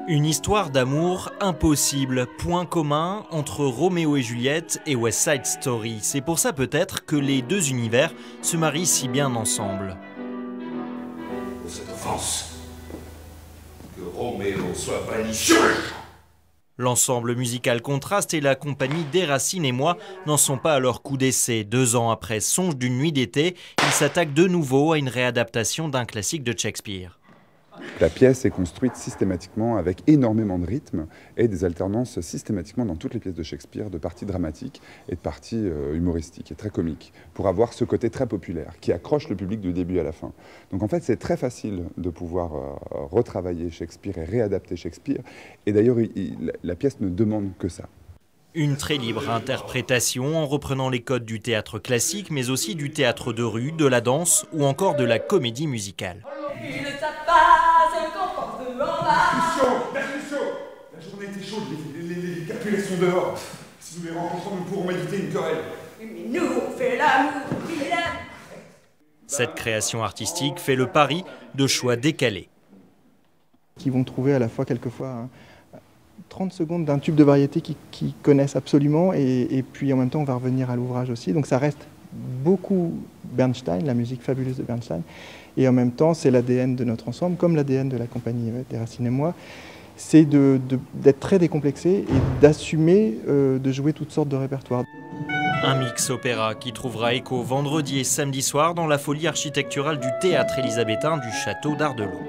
Une histoire d'amour impossible, point commun entre Roméo et Juliette et West Side Story. C'est pour ça peut-être que les deux univers se marient si bien ensemble. Pour cette offense, que Roméo soit banni sur le champ. L'ensemble musical contraste et la compagnie des Racines et moi n'en sont pas à leur coup d'essai. 2 ans après Songe d'une nuit d'été, ils s'attaquent de nouveau à une réadaptation d'un classique de Shakespeare. La pièce est construite systématiquement avec énormément de rythme et des alternances systématiquement dans toutes les pièces de Shakespeare, de parties dramatiques et de parties humoristiques et très comiques, pour avoir ce côté très populaire qui accroche le public du début à la fin. Donc en fait c'est très facile de pouvoir retravailler Shakespeare et réadapter Shakespeare, et d'ailleurs la pièce ne demande que ça. Une très libre interprétation en reprenant les codes du théâtre classique, mais aussi du théâtre de rue, de la danse ou encore de la comédie musicale. La journée était chaude, les Capulets sont dehors. Si nous les rencontrons, nous pourrons éviter une querelle. Mais nous, on fait l'amour, Cette création artistique fait le pari de choix décalés. Qui vont trouver à la fois quelquefois 30 secondes d'un tube de variété qu'ils connaissent absolument, et puis en même temps on va revenir à l'ouvrage aussi. Donc ça reste beaucoup Bernstein, la musique fabuleuse de Bernstein, et en même temps c'est l'ADN de notre ensemble, comme l'ADN de la compagnie des Racines et moi. C'est d'être très décomplexé et d'assumer de jouer toutes sortes de répertoires. Un mix opéra qui trouvera écho vendredi et samedi soir dans la folie architecturale du théâtre élisabétain du château d'Ardelot.